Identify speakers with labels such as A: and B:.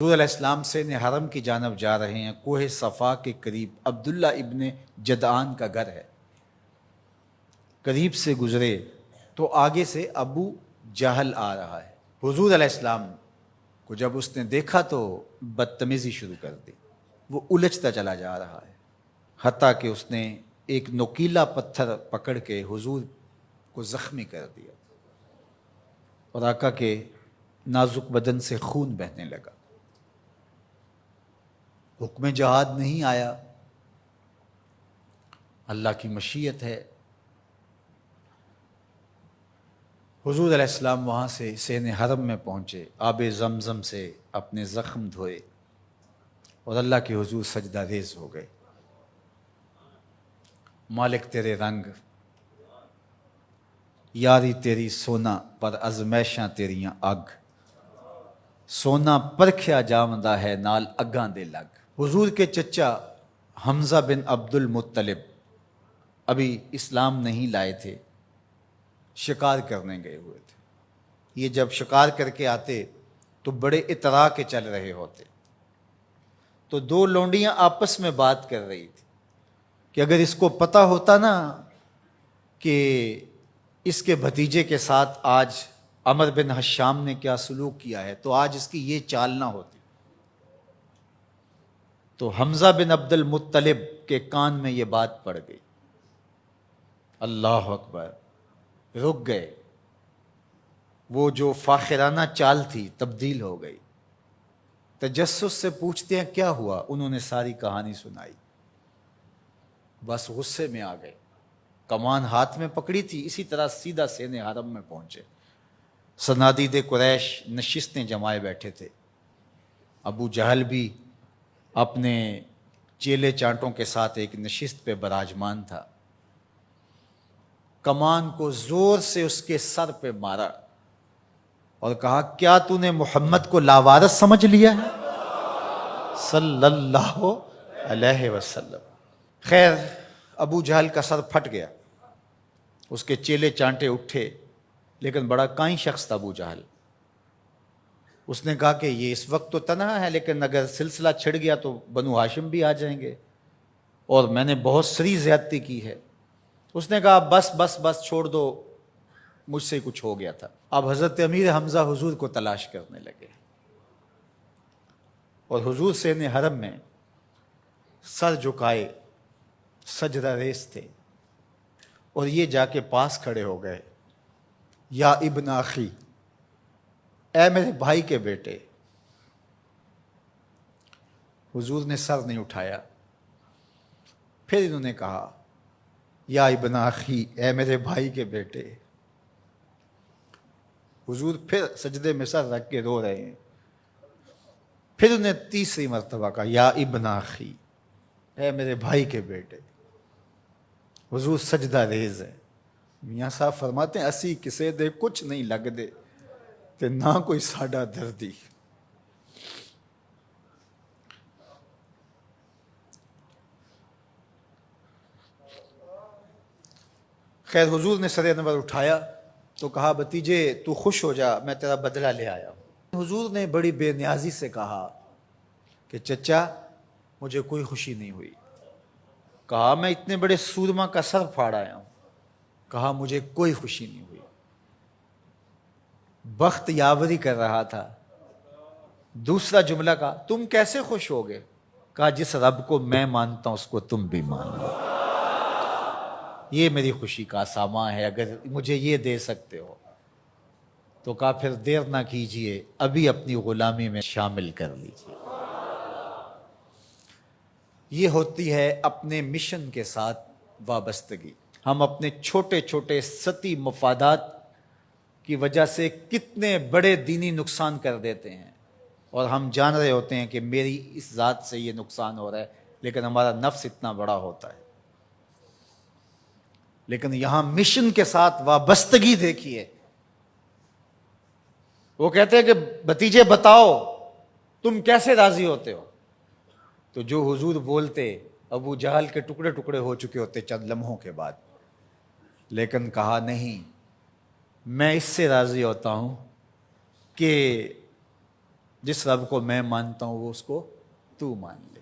A: حضور علیہ السلام سے حرم کی جانب جا رہے ہیں۔ کوہ صفا کے قریب عبداللہ ابن جدعان کا گھر ہے۔ قریب سے گزرے تو آگے سے ابو جہل آ رہا ہے۔ حضور علیہ السلام کو جب اس نے دیکھا تو بدتمیزی شروع کر دی۔ وہ الجھتا چلا جا رہا ہے، حتیٰ کہ اس نے ایک نوکیلا پتھر پکڑ کے حضور کو زخمی کر دیا اور آقا کے نازک بدن سے خون بہنے لگا۔ حکم جہاد نہیں آیا، اللہ کی مشیت ہے۔ حضور علیہ السلام وہاں سے سین حرم میں پہنچے، آب زمزم سے اپنے زخم دھوئے اور اللہ کے حضور سجدہ ریز ہو گئے۔ مالک تیرے رنگ، یاری تیری سونا پر ازمیشاں تیریاں اگ، سونا پرکھیا جامدہ ہے نال اگاں دے لگ۔ حضور کے چچا حمزہ بن عبد المطلب ابھی اسلام نہیں لائے تھے، شکار کرنے گئے ہوئے تھے۔ یہ جب شکار کر کے آتے تو بڑے اطراء کے چل رہے ہوتے، تو دو لونڈیاں آپس میں بات کر رہی تھی کہ اگر اس کو پتہ ہوتا نا کہ اس کے بھتیجے کے ساتھ آج عمر بن حشام نے کیا سلوک کیا ہے تو آج اس کی یہ چال نہ ہوتی۔ تو حمزہ بن عبد المطلب کے کان میں یہ بات پڑ گئی، اللہ اکبر، رک گئے۔ وہ جو فاخرانہ چال تھی تبدیل ہو گئی۔ تجسس سے پوچھتے ہیں کیا ہوا، انہوں نے ساری کہانی سنائی۔ بس غصے میں آ گئے، کمان ہاتھ میں پکڑی تھی، اسی طرح سیدھا سین حرم میں پہنچے۔ صنادید قریش نشستیں جمائے بیٹھے تھے، ابو جہل بھی اپنے چیلے چانٹوں کے ساتھ ایک نشست پہ براجمان تھا۔ کمان کو زور سے اس کے سر پہ مارا اور کہا کیا تو نے محمد کو لاوارث سمجھ لیا ہے صلی اللہ علیہ وسلم۔ خیر ابو جہل کا سر پھٹ گیا، اس کے چیلے چانٹے اٹھے، لیکن بڑا کائیں شخص تھا ابو جہل۔ اس نے کہا کہ یہ اس وقت تو تنہا ہے، لیکن اگر سلسلہ چھڑ گیا تو بنو ہاشم بھی آ جائیں گے اور میں نے بہت سری زیادتی کی ہے۔ اس نے کہا بس بس بس چھوڑ دو، مجھ سے کچھ ہو گیا تھا۔ اب حضرت امیر حمزہ حضور کو تلاش کرنے لگے اور حضور سین حرم میں سر جھکائے سجدہ ریز تھے، اور یہ جا کے پاس کھڑے ہو گئے، یا ابن اخی، اے میرے بھائی کے بیٹے۔ حضور نے سر نہیں اٹھایا۔ پھر انہوں نے کہا یا ابن اخی، اے میرے بھائی کے بیٹے۔ حضور پھر سجدے میں سر رکھ کے رو رہے ہیں۔ پھر انہیں تیسری مرتبہ کہا یا ابن اخی، اے میرے بھائی کے بیٹے۔ حضور سجدہ ریز ہے۔ میاں صاحب فرماتے ہیں اسی کسے دے کچھ نہیں لگ دے تے نہ کوئی ساڈا دردی۔ خیر حضور نے سر انور اٹھایا تو کہا بھتیجے تو خوش ہو جا، میں تیرا بدلہ لے آیا ہوں۔ حضور نے بڑی بے نیازی سے کہا کہ چچا مجھے کوئی خوشی نہیں ہوئی۔ کہا میں اتنے بڑے سورما کا سر پھاڑ آیا ہوں۔ کہا مجھے کوئی خوشی نہیں ہوئی، بخت یاوری کر رہا تھا۔ دوسرا جملہ کہا تم کیسے خوش ہو گئے؟ کہا جس رب کو میں مانتا ہوں اس کو تم بھی مان لو، یہ میری خوشی کا سامان ہے، اگر مجھے یہ دے سکتے ہو تو کہا پھر دیر نہ کیجئے، ابھی اپنی غلامی میں شامل کر لیجئے۔ یہ ہوتی ہے اپنے مشن کے ساتھ وابستگی۔ ہم اپنے چھوٹے چھوٹے سطحی مفادات کی وجہ سے کتنے بڑے دینی نقصان کر دیتے ہیں، اور ہم جان رہے ہوتے ہیں کہ میری اس ذات سے یہ نقصان ہو رہا ہے، لیکن ہمارا نفس اتنا بڑا ہوتا ہے۔ لیکن یہاں مشن کے ساتھ وابستگی دیکھیے۔ وہ کہتے ہیں کہ بھتیجے بتاؤ تم کیسے راضی ہوتے ہو؟ تو جو حضور بولتے ابو جہل کے ٹکڑے ٹکڑے ہو چکے ہوتے چند لمحوں کے بعد، لیکن کہا نہیں، میں اس سے راضی ہوتا ہوں کہ جس رب کو میں مانتا ہوں وہ اس کو تو مان لے.